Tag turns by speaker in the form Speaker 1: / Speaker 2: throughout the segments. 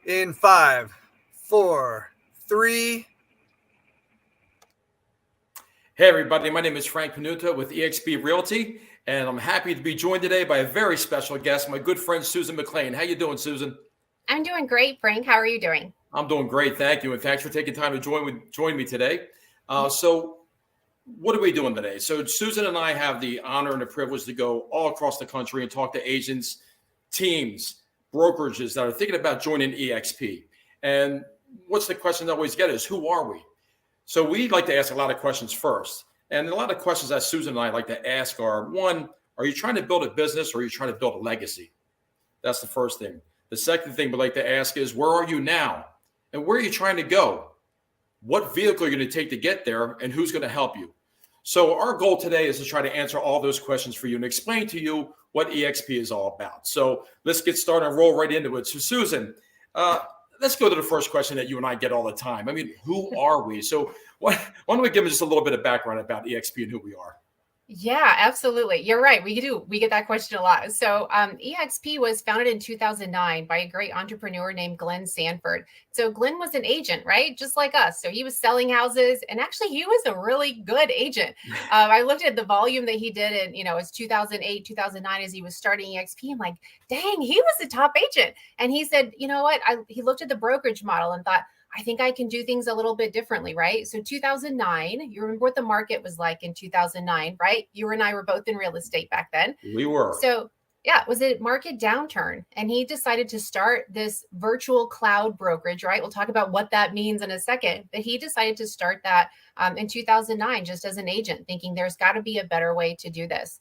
Speaker 1: In five, four, three.
Speaker 2: Hey everybody, my name is Frank Panunto with eXp Realty, and I'm happy to be joined today by a very special guest, my good friend Susan McClain. How you doing, Susan?
Speaker 3: I'm doing great, Frank. How are you doing?
Speaker 2: I'm doing great, thank you, and thanks for taking time to join me today. So, what are we doing today? So, Susan and I have the honor and the privilege to go all across the country and talk to agents, teams, brokerages that are thinking about joining eXp. And what's the question I always get is, who are we? So we like to ask a lot of questions first. And a lot of questions that Susan and I like to ask are, one, are you trying to build a business or are you trying to build a legacy? That's the first thing. The second thing we like to ask is, where are you now? And where are you trying to go? What vehicle are you going to take to get there? And who's going to help you? So our goal today is to try to answer all those questions for you and explain to you what eXp is all about. So let's get started and roll right into it. So Susan, let's go to the first question that you and I get all the time. I mean, who are we? So why don't we give them just a little bit of background about eXp and who we are?
Speaker 3: Yeah, absolutely. You're right. We do. We get that question a lot. So eXp was founded in 2009 by a great entrepreneur named Glenn Sanford. So Glenn was an agent, right? Just like us. So he was selling houses, and actually he was a really good agent. I looked at the volume that he did in, it was 2008, 2009 as he was starting eXp. I'm like, dang, he was a top agent. And he said, you know what? He looked at the brokerage model and thought, I think I can do things a little bit differently, right? So 2009, you remember what the market was like in 2009, right? You and I were both in real estate back then.
Speaker 2: We were.
Speaker 3: So yeah, it was a market downturn. And he decided to start this virtual cloud brokerage, right? We'll talk about what that means in a second. But he decided to start that in 2009, just as an agent, thinking there's got to be a better way to do this.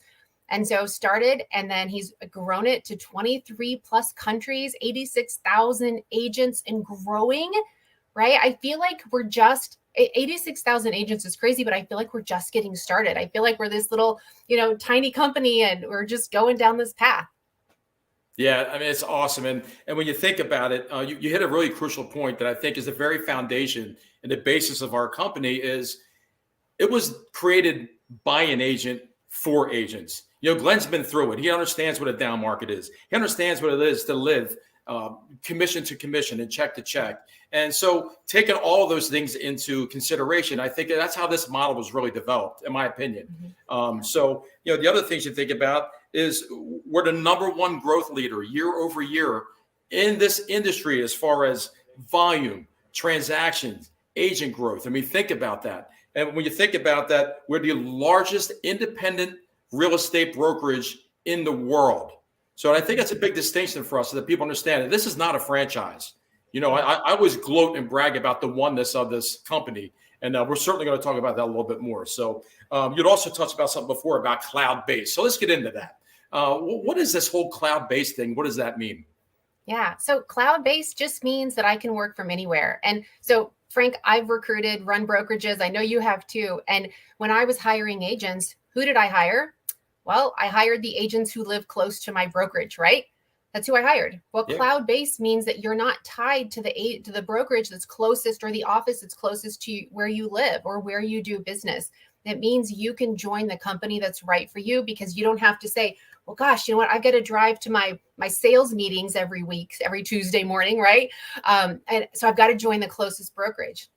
Speaker 3: And so started, and then he's grown it to 23 plus countries, 86,000 agents and growing. Right? I feel like we're just 86,000 agents is crazy, but I feel like we're just getting started. I feel like we're this little, tiny company and we're just going down this path.
Speaker 2: Yeah, I mean, it's awesome. And when you think about it, you hit a really crucial point that I think is the very foundation and the basis of our company is it was created by an agent for agents. Glenn's been through it. He understands what a down market is. He understands what it is to live commission to commission and check to check. And so taking all of those things into consideration, I think that's how this model was really developed, in my opinion. So, the other things you think about is we're the number one growth leader year over year in this industry as far as volume, transactions, agent growth. I mean, think about that. And when you think about that, we're the largest independent real estate brokerage in the world. So I think that's a big distinction for us so that people understand that this is not a franchise. I always gloat and brag about the oneness of this company. And we're certainly going to talk about that a little bit more. So you'd also touched about something before about cloud-based. So let's get into that. What is this whole cloud-based thing? What does that mean?
Speaker 3: Yeah. So cloud-based just means that I can work from anywhere. And so, Frank, I've recruited, run brokerages. I know you have too. And when I was hiring agents, who did I hire? Well, I hired the agents who live close to my brokerage, right? That's who I hired. Well, yeah. Cloud-based means that you're not tied to the brokerage that's closest or the office that's closest to where you live or where you do business. It means you can join the company that's right for you because you don't have to say, well, gosh, you know what? I've got to drive to my sales meetings every week, every Tuesday morning, right? And so I've got to join the closest brokerage.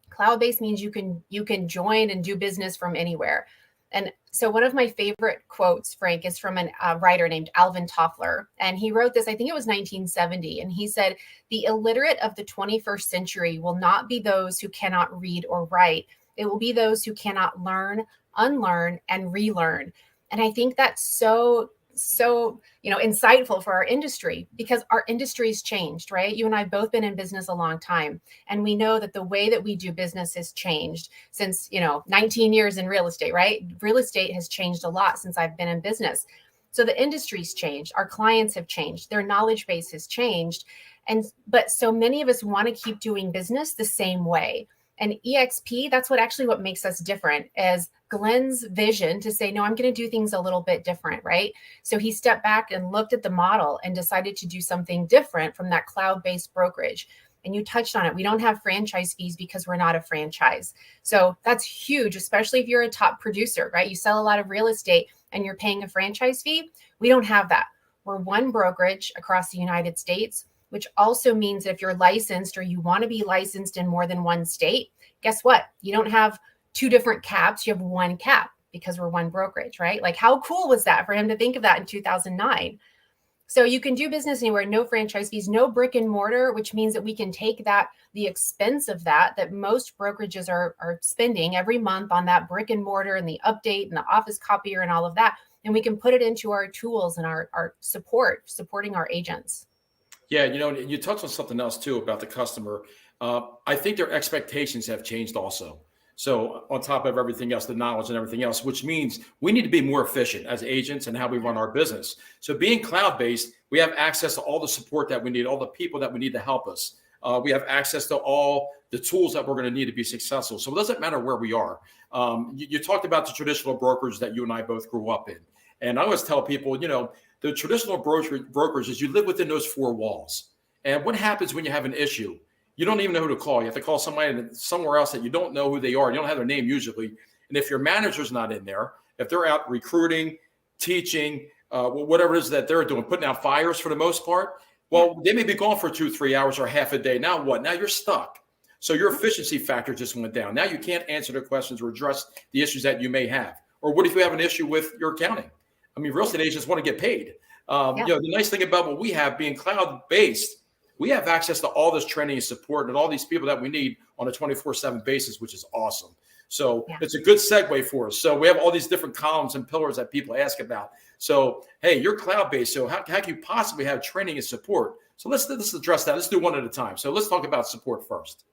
Speaker 3: Cloud-based means you can join and do business from anywhere. And so one of my favorite quotes, Frank, is from a writer named Alvin Toffler. And he wrote this, I think it was 1970. And he said, the illiterate of the 21st century will not be those who cannot read or write. It will be those who cannot learn, unlearn, and relearn. And I think that's so insightful for our industry because our industry's changed, right? You and I have both been in business a long time. And we know that the way that we do business has changed since, 19 years in real estate, right? Real estate has changed a lot since I've been in business. So the industry's changed. Our clients have changed. Their knowledge base has changed. But so many of us want to keep doing business the same way. And eXp, that's what makes us different is Glenn's vision to say, no, I'm going to do things a little bit different, right? So he stepped back and looked at the model and decided to do something different from that cloud-based brokerage. And you touched on it. We don't have franchise fees because we're not a franchise. So that's huge, especially if you're a top producer, right? You sell a lot of real estate and you're paying a franchise fee. We don't have that. We're one brokerage across the United States. which also means that if you're licensed or you want to be licensed in more than one state, guess what? You don't have two different caps, you have one cap because we're one brokerage, right? Like how cool was that for him to think of that in 2009? So you can do business anywhere, no franchise fees, no brick and mortar, which means that we can take the expense of that most brokerages are spending every month on that brick and mortar and the update and the office copier and all of that. And we can put it into our tools and our supporting our agents.
Speaker 2: Yeah, you touched on something else too about the customer. I think their expectations have changed also. So on top of everything else, the knowledge and everything else, which means we need to be more efficient as agents and how we run our business. So being cloud-based, we have access to all the support that we need, all the people that we need to help us. We have access to all the tools that we're going to need to be successful. So it doesn't matter where we are. You talked about the traditional brokers that you and I both grew up in. And I always tell people, the traditional brokers is you live within those four walls. And what happens when you have an issue? You don't even know who to call. You have to call somebody somewhere else that you don't know who they are. You don't have their name usually. And if your manager's not in there, if they're out recruiting, teaching, whatever it is that they're doing, putting out fires for the most part, well, they may be gone for 2-3 hours or half a day. Now what? Now you're stuck. So your efficiency factor just went down. Now you can't answer the questions or address the issues that you may have. Or what if you have an issue with your accounting? I mean, real estate agents want to get paid. The nice thing about what we have being cloud-based, we have access to all this training and support and all these people that we need on a 24/7 basis, which is awesome. So it's a good segue for us. So we have all these different columns and pillars that people ask about. So, hey, you're cloud-based. So how can you possibly have training and support? So let's address that. Let's do one at a time. So let's talk about support first.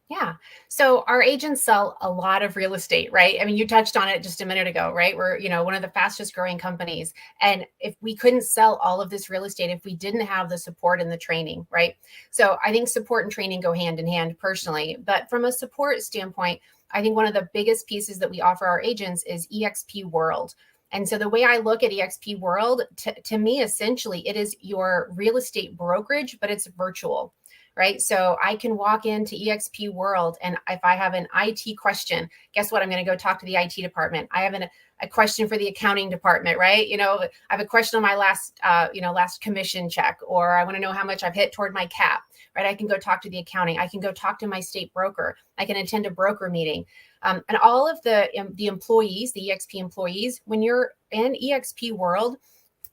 Speaker 3: Yeah. So our agents sell a lot of real estate, right? I mean, you touched on it just a minute ago, right? We're, one of the fastest growing companies. And if we couldn't sell all of this real estate, if we didn't have the support and the training, right? So I think support and training go hand in hand personally. But from a support standpoint, I think one of the biggest pieces that we offer our agents is eXp World. And so the way I look at eXp World, to me, essentially, it is your real estate brokerage, but it's virtual. Right. So I can walk into eXp World, and if I have an IT question, guess what? I'm going to go talk to the IT department. I have a question for the accounting department, right? I have a question on my last commission check, or I want to know how much I've hit toward my cap, right? I can go talk to the accounting. I can go talk to my state broker. I can attend a broker meeting. And all of the employees, the eXp employees, when you're in eXp World,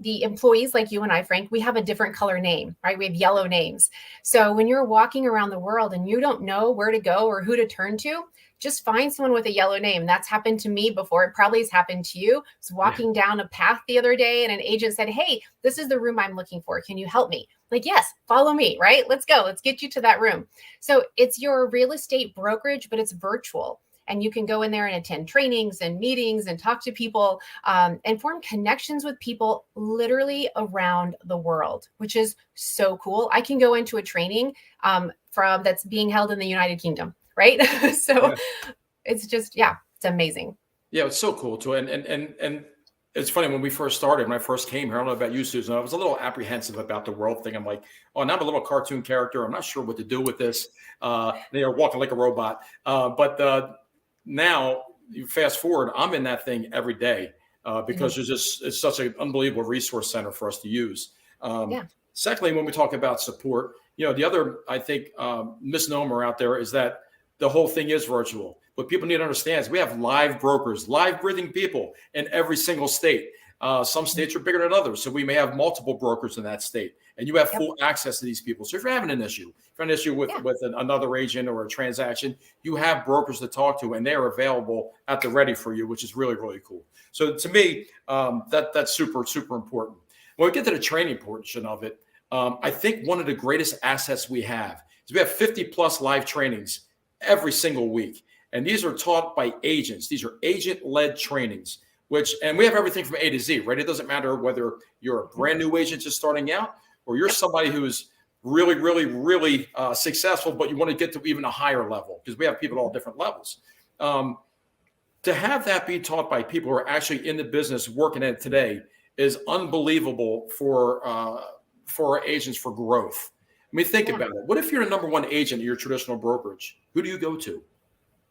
Speaker 3: the employees like you and I, Frank, we have a different color name, right? We have yellow names. So when you're walking around the world and you don't know where to go or who to turn to, just find someone with a yellow name. That's happened to me before. It probably has happened to you. I was walking down a path the other day and an agent said, "Hey, this is the room I'm looking for. Can you help me?" Like, yes, follow me, right? Let's go. Let's get you to that room. So it's your real estate brokerage, but it's virtual. And you can go in there and attend trainings and meetings and talk to people and form connections with people literally around the world, which is so cool. I can go into a training that's being held in the United Kingdom, right? So it's just, it's amazing.
Speaker 2: Yeah, it's so cool too. And it's funny, when I first came here, I don't know about you, Susan, I was a little apprehensive about the world thing. I'm like, oh, now I'm a little cartoon character. I'm not sure what to do with this. They are walking like a robot. But now you fast forward, I'm in that thing every day because it's such an unbelievable resource center for us to use. Secondly, when we talk about support, the other, I think, misnomer out there is that the whole thing is virtual. What people need to understand is we have live brokers, live breathing people in every single state. Some states are bigger than others, so we may have multiple brokers in that state, and you have full access to these people. So if you're having an issue, with another agent or a transaction, you have brokers to talk to, and they are available at the ready for you, which is really, really cool. So to me, that's super, super important. When we get to the training portion of it, I think one of the greatest assets we have is we have 50 plus live trainings every single week. And these are taught by agents. These are agent-led trainings, and we have everything from A to Z, right? It doesn't matter whether you're a brand new agent just starting out or you're somebody who's really, really, really successful, but you want to get to even a higher level, because we have people at all different levels. To have that be taught by people who are actually in the business working at it today is unbelievable for our agents for growth. I mean, think about it. What if you're the number one agent in your traditional brokerage? Who do you go to?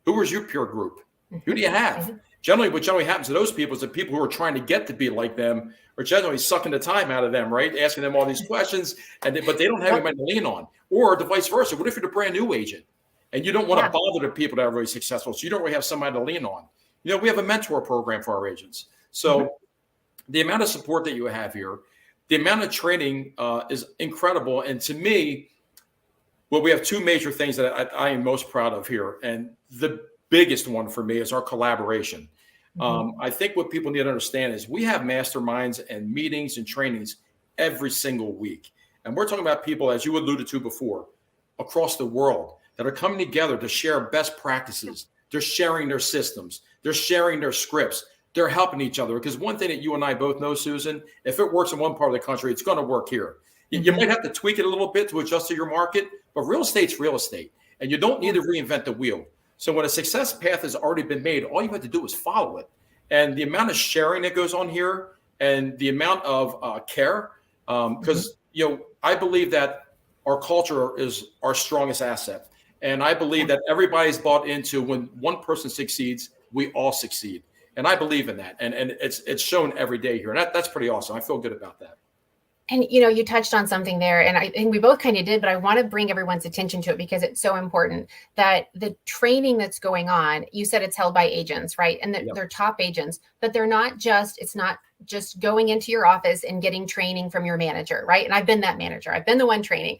Speaker 2: Who is your peer group? Who do you have? Generally, what generally happens to those people is the people who are trying to get to be like them are generally sucking the time out of them, right? Asking them all these questions, but they don't have anybody to lean on. Or the vice versa. What if you're the brand new agent and you don't want to bother the people that are really successful, so you don't really have somebody to lean on? We have a mentor program for our agents. So the amount of support that you have here, the amount of training is incredible. And to me, well, we have two major things that I am most proud of here. And the biggest one for me is our collaboration. I think what people need to understand is we have masterminds and meetings and trainings every single week. And we're talking about people, as you alluded to before, across the world that are coming together to share best practices. They're sharing their systems. They're sharing their scripts. They're helping each other. Because one thing that you and I both know, Susan, if it works in one part of the country, it's going to work here. You might have to tweak it a little bit to adjust to your market, but real estate's real estate. And you don't need to reinvent the wheel. So when a success path has already been made, all you have to do is follow it. And the amount of sharing that goes on here and the amount of care, because I believe that our culture is our strongest asset. And I believe that everybody's bought into when one person succeeds, we all succeed. And I believe in that. And it's shown every day here. And that's pretty awesome. I feel good about that.
Speaker 3: And, you touched on something there, and I think we both kind of did, but I want to bring everyone's attention to it because it's so important that the training that's going on, you said it's held by agents, right? And they're top agents, but it's not just going into your office and getting training from your manager, right? And I've been that manager. I've been the one training.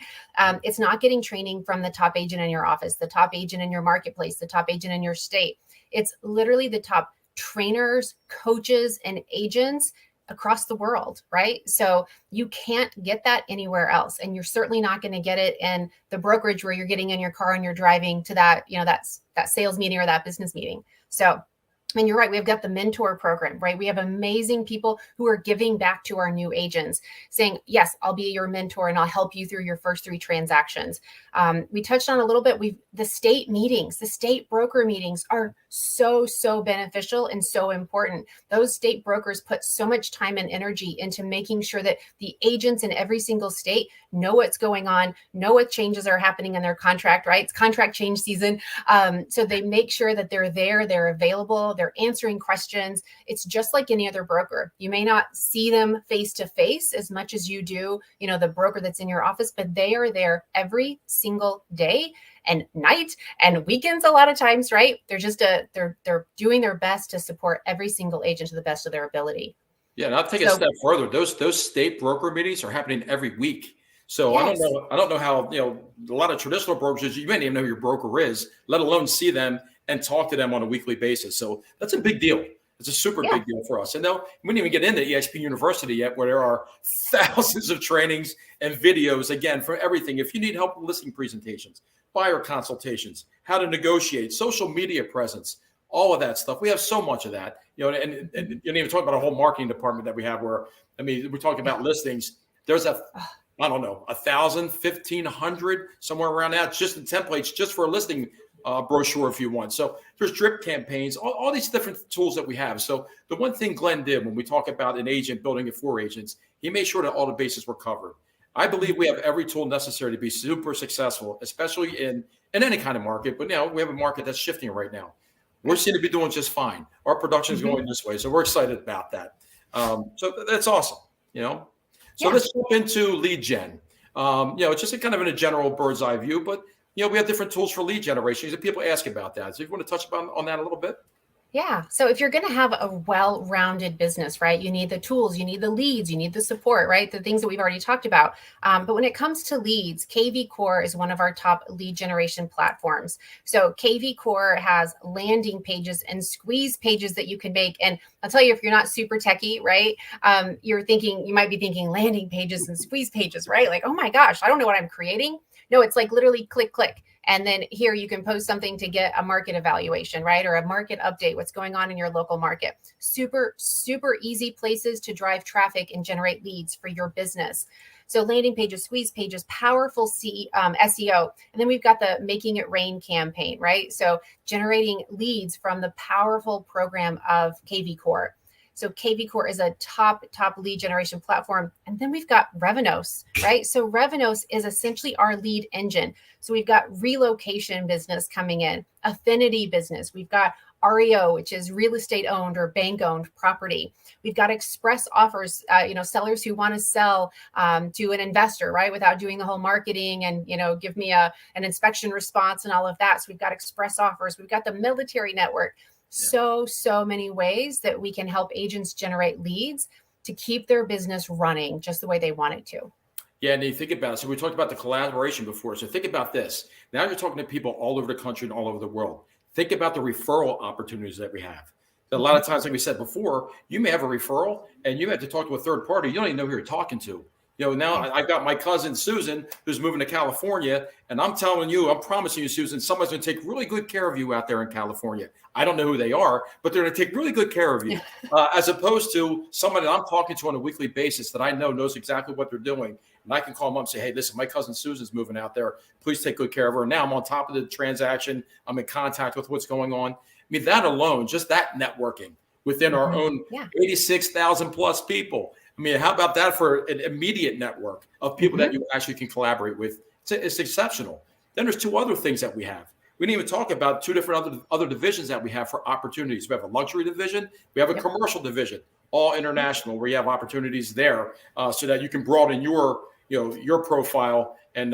Speaker 3: It's not getting training from the top agent in your office, the top agent in your marketplace, the top agent in your state. It's literally the top trainers, coaches, and agents across the world, right? So you can't get that anywhere else. And you're certainly not going to get it in the brokerage where you're getting in your car and you're driving to that, that sales meeting or that business meeting. So, and you're right, we've got the mentor program, right? We have amazing people who are giving back to our new agents saying, yes, I'll be your mentor and I'll help you through your first 3 transactions. We touched on a little bit, the state meetings, the state broker meetings are so beneficial and so important. Those state brokers put so much time and energy into making sure that the agents in every single state know what's going on, know what changes are happening in their contract, right? It's contract change season. So they make sure that they're there, they're available, they're answering questions. It's just like any other broker. You may not see them face to face as much as you do, the broker that's in your office, but they are there every single day and night and weekends a lot of times, right? They're just they're doing their best to support every single agent to the best of their ability.
Speaker 2: Yeah, and I'll take a step further. Those state broker meetings are happening every week. So yes. I don't know how, a lot of traditional brokerages, you may not even know who your broker is, let alone see them and talk to them on a weekly basis. So that's a big deal. It's a super big deal for us. And we didn't even get into eXp University yet, where there are thousands of trainings and videos, again, for everything. If you need help with listing presentations, buyer consultations, how to negotiate, social media presence, all of that stuff. We have so much of that, and you didn't even talk about a whole marketing department that we have where, we're talking about listings. There's 1,000, 1,500, somewhere around that, just in templates, just for a listing brochure if you want. So there's drip campaigns, all these different tools that we have. So the one thing Glenn did when we talk about an agent building it for agents, he made sure that all the bases were covered. I believe we have every tool necessary to be super successful, especially in any kind of market. But now we have a market that's shifting right now. We seem to be doing just fine. Our production is going this way. So we're excited about that. So that's awesome, So let's jump into lead gen. Just kind of in a general bird's eye view, but we have different tools for lead generation. People ask about that. So if you want to touch on that a little bit.
Speaker 3: Yeah. So if you're going to have a well-rounded business, right, you need the tools, you need the leads, you need the support, right? The things that we've already talked about. But when it comes to leads, KV Core is one of our top lead generation platforms. So KV Core has landing pages and squeeze pages that you can make. And I'll tell you, if you're not super techie, right, you might be thinking landing pages and squeeze pages, right? Like, oh my gosh, I don't know what I'm creating. No, it's like literally click. And then here you can post something to get a market evaluation, right? Or a market update, what's going on in your local market. Super easy places to drive traffic and generate leads for your business. So landing pages, squeeze pages, powerful SEO. And then we've got the Making It Rain campaign, right? So generating leads from the powerful program of KV Core. So KV Core is a top lead generation platform. And then we've got Revenos, right? So Revenos is essentially our lead engine. So we've got relocation business coming in, affinity business. We've got REO, which is real estate owned or bank owned property. We've got express offers, sellers who want to sell to an investor, right, without doing the whole marketing and, give me an inspection response and all of that. So we've got express offers. We've got the military network. So many ways that we can help agents generate leads to keep their business running just the way they want it to.
Speaker 2: Yeah, and you think about it. So we talked about the collaboration before. So think about this. Now you're talking to people all over the country and all over the world. Think about the referral opportunities that we have. A lot of times, like we said before, you may have a referral and you have to talk to a third party. You don't even know who you're talking to. Now I've got my cousin Susan who's moving to California, and I'm promising you, Susan, someone's going to take really good care of you out there in California. I don't know who they are, but they're going to take really good care of you, as opposed to somebody that I'm talking to on a weekly basis that I know knows exactly what they're doing. And I can call them up and say, hey, listen, my cousin Susan's moving out there. Please take good care of her. And now I'm on top of the transaction. I'm in contact with what's going on. I mean, that alone, just that networking within our own 86,000 plus people. I mean, how about that for an immediate network of people that you actually can collaborate with? It's exceptional. Then there's two other things that we have. We didn't even talk about two different other divisions that we have for opportunities. We have a luxury division. We have a commercial division, all international, where you have opportunities there so that you can broaden your profile and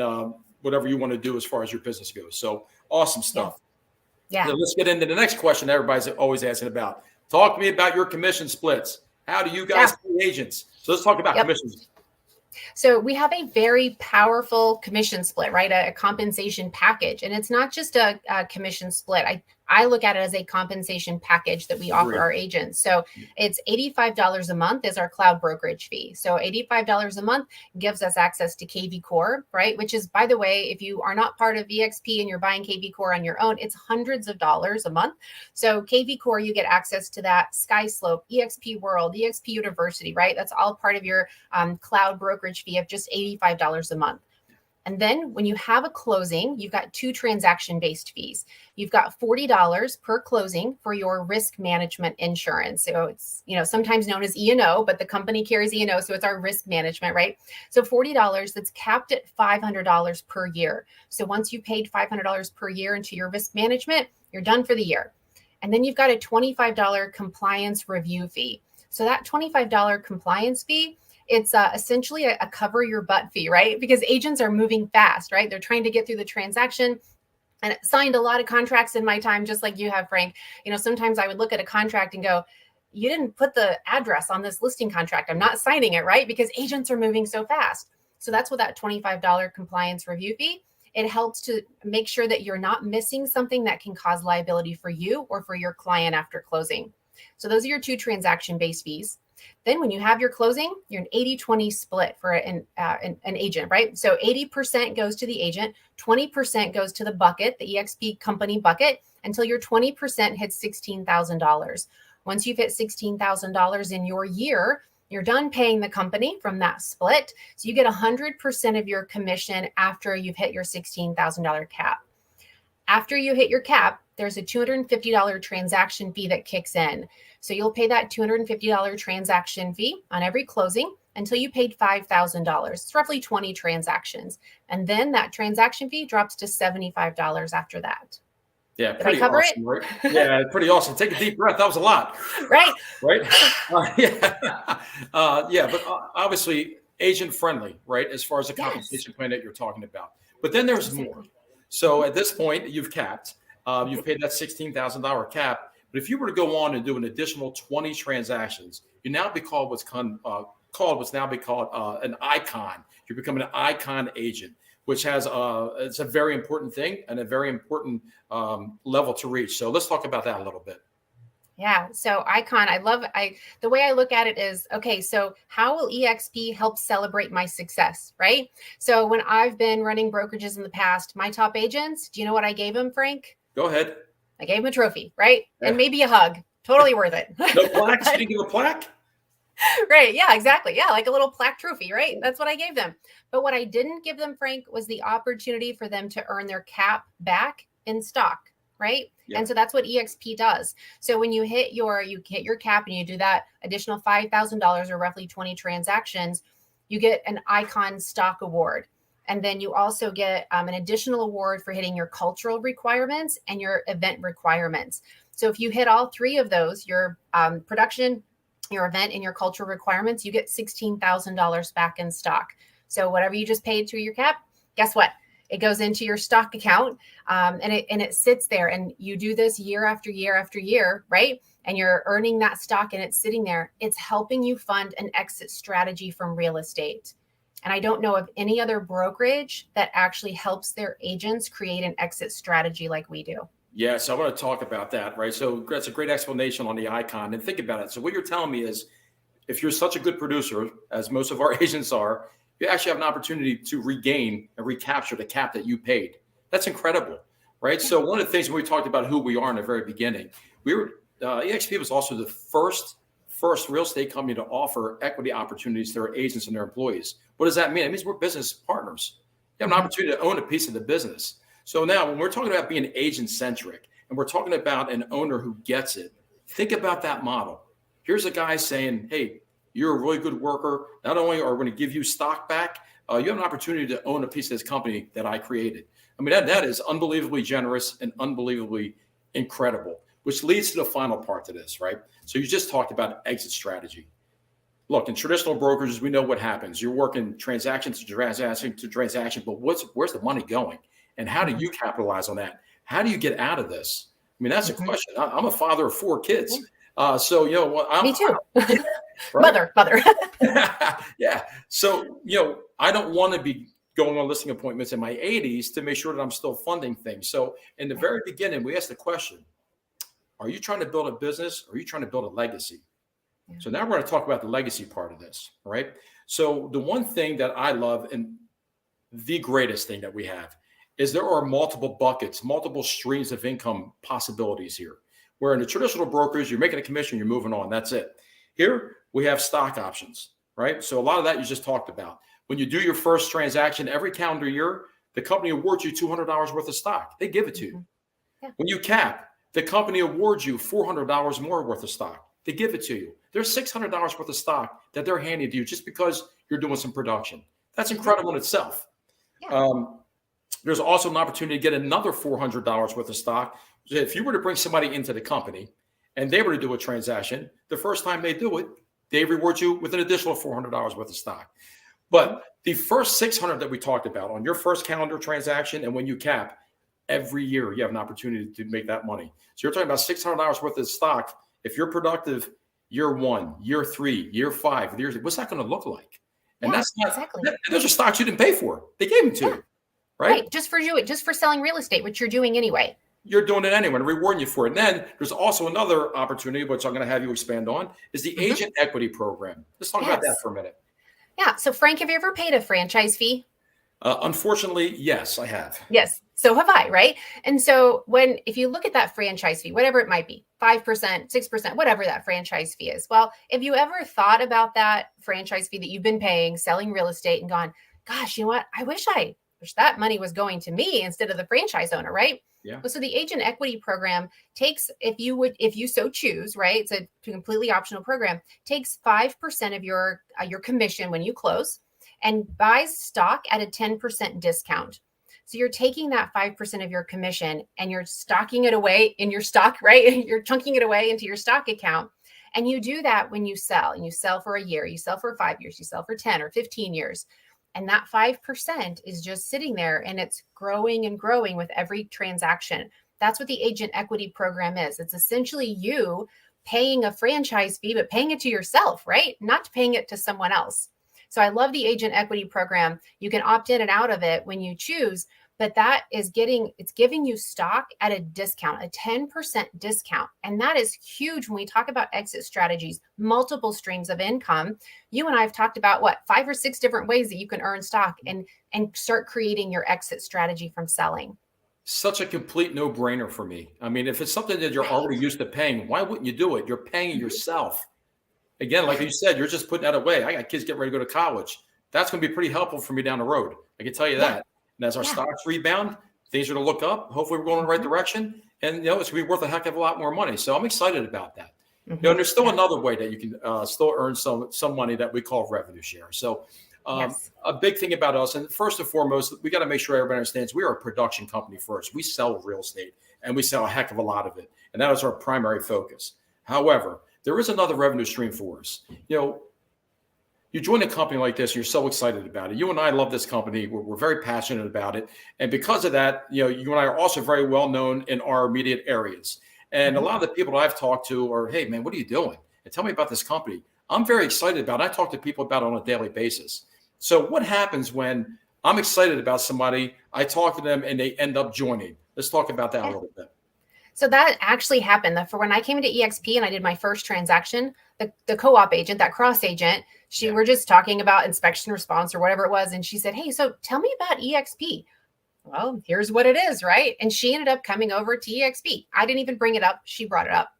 Speaker 2: whatever you want to do as far as your business goes. So awesome stuff.
Speaker 3: Yeah.
Speaker 2: Now let's get into the next question everybody's always asking about. Talk to me about your commission splits. How do you guys pay agents? So let's talk about commissions.
Speaker 3: So we have a very powerful commission split, right? A compensation package. And it's not just a commission split. I look at it as a compensation package that we offer our agents. So it's $85 a month is our cloud brokerage fee. So $85 a month gives us access to KV Core, right? Which is, by the way, if you are not part of eXp and you're buying KV Core on your own, it's hundreds of dollars a month. So KV Core, you get access to that. SkySlope, eXp World, eXp University, right? That's all part of your cloud brokerage fee of just $85 a month. And then when you have a closing, you've got two transaction-based fees. You've got $40 per closing for your risk management insurance. So it's, sometimes known as E&O, but the company carries E&O, so it's our risk management, right? So $40 that's capped at $500 per year. So once you paid $500 per year into your risk management, you're done for the year. And then you've got a $25 compliance review fee. So that $25 compliance fee, it's essentially a cover your butt fee, right? Because agents are moving fast, right? They're trying to get through the transaction. And signed a lot of contracts in my time, just like you have, Frank. Sometimes I would look at a contract and go, you didn't put the address on this listing contract. I'm not signing it, right? Because agents are moving so fast. So that's what that $25 compliance review fee, it helps to make sure that you're not missing something that can cause liability for you or for your client after closing. So those are your two transaction-based fees. Then when you have your closing, you're an 80-20 split for an agent, right? So 80% goes to the agent, 20% goes to the bucket, the eXp company bucket, until your 20% hits $16,000. Once you've hit $16,000 in your year, you're done paying the company from that split. So you get 100% of your commission after you've hit your $16,000 cap. After you hit your cap, there's a $250 transaction fee that kicks in. So you'll pay that $250 transaction fee on every closing until you paid $5,000. It's roughly 20 transactions. And then that transaction fee drops to $75 after that.
Speaker 2: Yeah,
Speaker 3: Did I cover
Speaker 2: awesome,
Speaker 3: it?
Speaker 2: Right? Yeah, pretty awesome. Take a deep breath. That was a lot.
Speaker 3: Right.
Speaker 2: Right. But obviously agent friendly, right? As far as the compensation plan that you're talking about. But then there's more. So at this point, you've capped. You've paid that $16,000 cap. But if you were to go on and do an additional 20 transactions, you now be called what's now be called an icon. You're becoming an icon agent, which has it's a very important thing and a very important level to reach. So let's talk about that a little bit.
Speaker 3: Yeah. So icon, the way I look at it is, okay, so how will eXp help celebrate my success, right? So when I've been running brokerages in the past, my top agents, do you know what I gave them, Frank?
Speaker 2: Go ahead.
Speaker 3: I gave him a trophy, right? Yeah. And maybe a hug. Totally worth it.
Speaker 2: No plaques? You didn't give a plaque?
Speaker 3: Right. Yeah, exactly. Yeah, like a little plaque trophy, right? That's what I gave them. But what I didn't give them, Frank, was the opportunity for them to earn their cap back in stock, right? Yeah. And so that's what eXp does. So when you hit your cap and you do that additional $5,000 or roughly 20 transactions, you get an icon stock award. And then you also get an additional award for hitting your cultural requirements and your event requirements. So if you hit all three of those, your production, your event, and your cultural requirements, you get $16,000 back in stock. So whatever you just paid through your cap, guess what? It goes into your stock account, and it sits there. And you do this year after year after year, right? And you're earning that stock, and it's sitting there. It's helping you fund an exit strategy from real estate. And I don't know of any other brokerage that actually helps their agents create an exit strategy like we do.
Speaker 2: Yeah, so I want to talk about that, right? So that's a great explanation on the icon. And think about it. So what you're telling me is, if you're such a good producer, as most of our agents are, you actually have an opportunity to regain and recapture the cap that you paid. That's incredible, right? So one of the things when we talked about who we are in the very beginning, we were eXp was also the first real estate company to offer equity opportunities to their agents and their employees. What does that mean? It means we're business partners. You have an opportunity to own a piece of the business. So now when we're talking about being agent centric and we're talking about an owner who gets it, think about that model. Here's a guy saying, hey, you're a really good worker. Not only are we going to give you stock back, you have an opportunity to own a piece of this company that I created. I mean, that is unbelievably generous and unbelievably incredible, which leads to the final part to this, right? So you just talked about exit strategy. Look, in traditional brokerages, we know what happens. You're working transaction to transaction, but where's the money going? And how do you capitalize on that? How do you get out of this? I mean, that's a question. I'm a father of 4 kids. So, you know,
Speaker 3: me too.
Speaker 2: Right?
Speaker 3: Mother.
Speaker 2: Yeah. So, you know, I don't want to be going on listing appointments in my 80s to make sure that I'm still funding things. So in the very beginning, we asked the question, are you trying to build a business or are you trying to build a legacy? Yeah. So now we're going to talk about the legacy part of this, right? So the one thing that I love and the greatest thing that we have is there are multiple buckets, multiple streams of income possibilities here. Where in the traditional brokers, you're making a commission, you're moving on, that's it. Here, we have stock options, right? So a lot of that you just talked about. When you do your first transaction every calendar year, the company awards you $200 worth of stock. They give it to you. Yeah. When you cap, the company awards you $400 more worth of stock. They give it to you. There's $600 worth of stock that they're handing to you just because you're doing some production. That's incredible in itself. Yeah. There's also an opportunity to get another $400 worth of stock. If you were to bring somebody into the company and they were to do a transaction, the first time they do it, they reward you with an additional $400 worth of stock. But the first 600 that we talked about on your first calendar transaction and when you cap, every year you have an opportunity to make that money. So you're talking about $600 worth of stock. If you're productive year 1, year 3, year 5, what's that going to look like? And that's not exactly. Those are stocks you didn't pay for. They gave them to you. Right.
Speaker 3: Just for selling real estate, which you're doing anyway.
Speaker 2: You're doing it anyway, rewarding you for it. And then there's also another opportunity, which I'm going to have you expand on, is the agent equity program. Let's talk about that for a minute.
Speaker 3: Yeah. So Frank, have you ever paid a franchise fee?
Speaker 2: Unfortunately, yes, I have.
Speaker 3: Yes. So have I, right? And so if you look at that franchise fee, whatever it might be, 5%, 6%, whatever that franchise fee is. Well, if you ever thought about that franchise fee that you've been paying, selling real estate and gone, gosh, you know what? I wish that money was going to me instead of the franchise owner, right? Yeah. So the agent equity program takes, if you so choose, right? It's a completely optional program, takes 5% of your commission when you close and buys stock at a 10% discount. So you're taking that 5% of your commission and you're stocking it away in your stock, right? You're chunking it away into your stock account. And you do that when you sell, and you sell for a year, you sell for 5 years, you sell for 10 or 15 years. And that 5% is just sitting there and it's growing and growing with every transaction. That's what the agent equity program is. It's essentially you paying a franchise fee, but paying it to yourself, right? Not paying it to someone else. So I love the agent equity program. You can opt in and out of it when you choose, but it's giving you stock at a discount, a 10% discount. And that is huge when we talk about exit strategies, multiple streams of income. You and I have talked about 5 or 6 different ways that you can earn stock and start creating your exit strategy from selling.
Speaker 2: Such a complete no-brainer for me. I mean, if it's something that you're already used to paying, why wouldn't you do it? You're paying yourself. Again, like you said, you're just putting that away. I got kids getting ready to go to college. That's going to be pretty helpful for me down the road. I can tell you that. And as our stocks rebound, things are going to look up. Hopefully we're going in the right direction. And, it's going to be worth a heck of a lot more money. So I'm excited about that. And there's still another way that you can still earn some money that we call revenue share. So
Speaker 3: Yes.
Speaker 2: A big thing about us, and first and foremost, we got to make sure everybody understands we are a production company first. We sell real estate, and we sell a heck of a lot of it, and that is our primary focus. However, there is another revenue stream for us. You join a company like this, you're so excited about it. You and I love this company. We're very passionate about it. And because of that, you and I are also very well known in our immediate areas. And a lot of the people that I've talked to are, hey, man, what are you doing? And tell me about this company. I'm very excited about it. I talk to people about it on a daily basis. So what happens when I'm excited about somebody, I talk to them and they end up joining? Let's talk about that a little bit.
Speaker 3: So that actually happened. For when I came to eXp and I did my first transaction, the co-op agent, that cross agent, we're just talking about inspection response or whatever it was. And she said, hey, so tell me about eXp. Well, here's what it is, right? And she ended up coming over to eXp. I didn't even bring it up. She brought it up.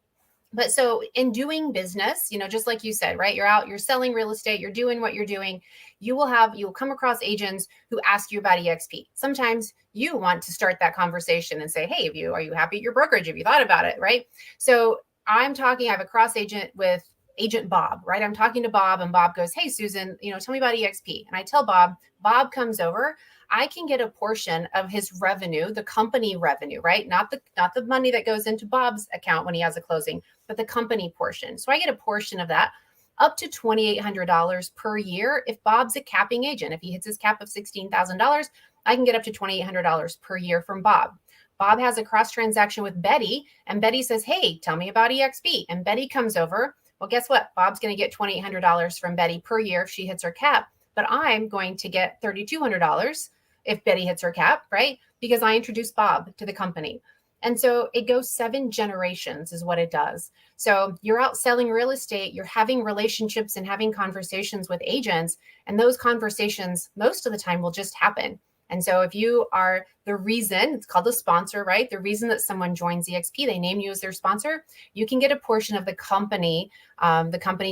Speaker 3: But so in doing business, just like you said, right? You're out, you're selling real estate, you're doing what you're doing. You'll come across agents who ask you about eXp. Sometimes you want to start that conversation and say, hey, are you happy at your brokerage? Have you thought about it? Right. So I have a cross agent with agent Bob, right? I'm talking to Bob and Bob goes, hey, Susan, tell me about eXp. And I tell Bob comes over. I can get a portion of his revenue, the company revenue, right? Not the money that goes into Bob's account when he has a closing, but the company portion. So I get a portion of that, up to $2,800 per year. If Bob's a capping agent, if he hits his cap of $16,000, I can get up to $2,800 per year from Bob. Bob has a cross transaction with Betty, and Betty says, hey, tell me about eXp. And Betty comes over. Well, guess what? Bob's going to get $2,800 from Betty per year if she hits her cap, but I'm going to get $3,200 if Betty hits her cap, right? Because I introduced Bob to the company. And so it goes 7 generations is what it does. So you're out selling real estate, you're having relationships and having conversations with agents, and those conversations most of the time will just happen. And so if you are the reason, it's called a sponsor, right? The reason that someone joins eXp, they name you as their sponsor, you can get a portion of the company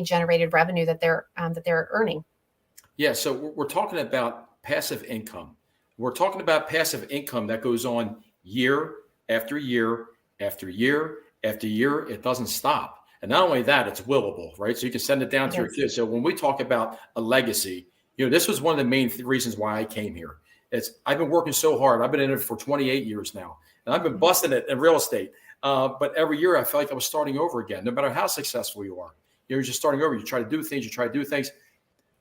Speaker 3: generated revenue that they're earning.
Speaker 2: Yeah. So we're talking about passive income. We're talking about passive income that goes on year after year after year after year. It doesn't stop. And not only that, it's willable, right? So you can send it down to your kids. So when we talk about a legacy, this was one of the main reasons why I came here. I've been working so hard. I've been in it for 28 years now, and I've been busting it in real estate. But every year I felt like I was starting over again, no matter how successful you are. You're just starting over. You try to do things.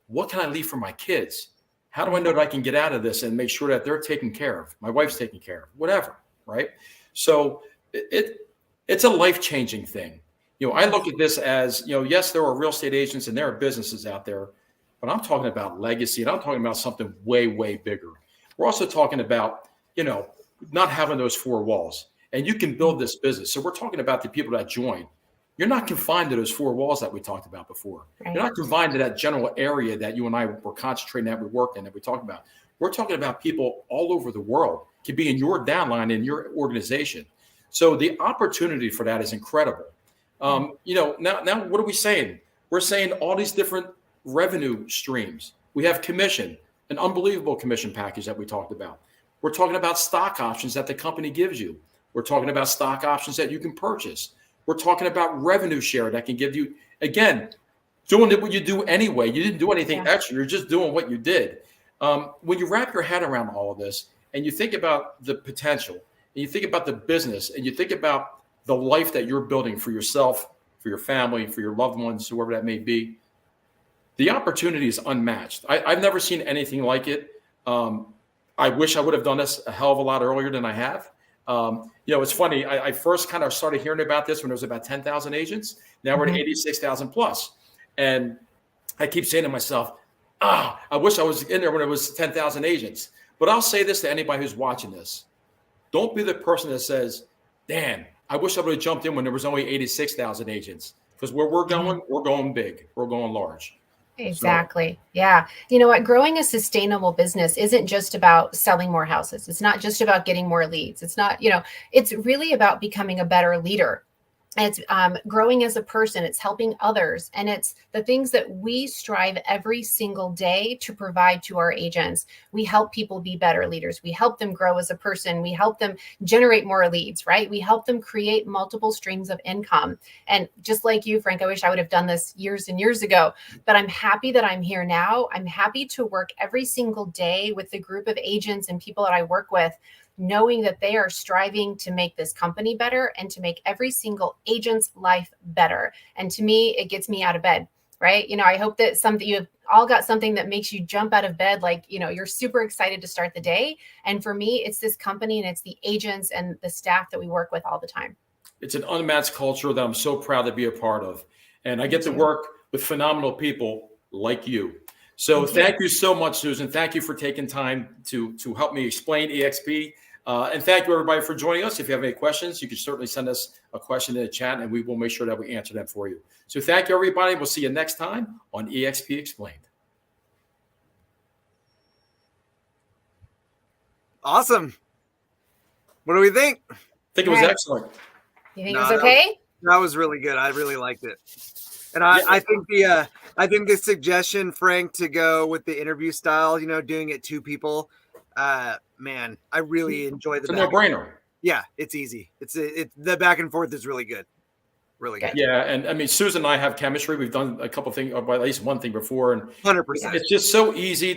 Speaker 2: What can I leave for my kids? How do I know that I can get out of this and make sure that they're taken care of? My wife's taken care of, whatever, right? So it's a life-changing thing. I look at this as, yes, there are real estate agents and there are businesses out there, but I'm talking about legacy, and I'm talking about something way, way bigger. We're also talking about, not having those 4 walls, and you can build this business. So we're talking about the people that join. You're not confined to those 4 walls that we talked about before. Right. You're not confined to that general area that you and I were concentrating at, we work in, that we talked about. We're talking about people all over the world can be in your downline, in your organization. So the opportunity for that is incredible. Now what are we saying? We're saying all these different revenue streams. We have commission, an unbelievable commission package that we talked about. We're talking about stock options that the company gives you. We're talking about stock options that you can purchase. We're talking about revenue share that can give you, again, doing what you do anyway. You didn't do anything extra. You're just doing what you did. When you wrap your head around all of this and you think about the potential, and you think about the business, and you think about the life that you're building for yourself, for your family, for your loved ones, whoever that may be, the opportunity is unmatched. I've never seen anything like it. I wish I would have done this a hell of a lot earlier than I have. It's funny. I first kind of started hearing about this when there was about 10,000 agents. Now we're at 86,000 plus. And I keep saying to myself, I wish I was in there when it was 10,000 agents. But I'll say this to anybody who's watching this. Don't be the person that says, damn, I wish I would have jumped in when there was only 86,000 agents. Because where we're going big. We're going large.
Speaker 3: Exactly. So. Yeah. You know what? Growing a sustainable business isn't just about selling more houses. It's not just about getting more leads. It's not, it's really about becoming a better leader. It's growing as a person, it's helping others, and it's the things that we strive every single day to provide to our agents. We help people be better leaders. We help them grow as a person. We help them generate more leads, right? We help them create multiple streams of income. And just like you, Frank, I wish I would have done this years and years ago, but I'm happy that I'm here now. I'm happy to work every single day with the group of agents and people that I work with, knowing that they are striving to make this company better and to make every single agent's life better. And to me, it gets me out of bed, right? I hope that you have all got something that makes you jump out of bed. Like, you're super excited to start the day. And for me, it's this company and it's the agents and the staff that we work with all the time.
Speaker 2: It's an unmatched culture that I'm so proud to be a part of. And I get to work with phenomenal people like you. So thank you so much, Susan. Thank you for taking time to help me explain eXp. And thank you, everybody, for joining us. If you have any questions, you can certainly send us a question in the chat, and we will make sure that we answer them for you. So thank you, everybody. We'll see you next time on eXp Explained.
Speaker 1: Awesome. What do we think?
Speaker 2: I think it was excellent.
Speaker 3: You think it was okay?
Speaker 1: That was really good. I really liked it. And I think the suggestion, Frank, to go with the interview style, doing it two people, man, I really enjoy the.
Speaker 2: It's a no-brainer.
Speaker 1: Yeah, it's easy. It's the back and forth is really good. Really good.
Speaker 2: Yeah, and I mean, Susan and I have chemistry. We've done a couple of things, or at least one thing before, and
Speaker 1: 100%.
Speaker 2: It's just so easy.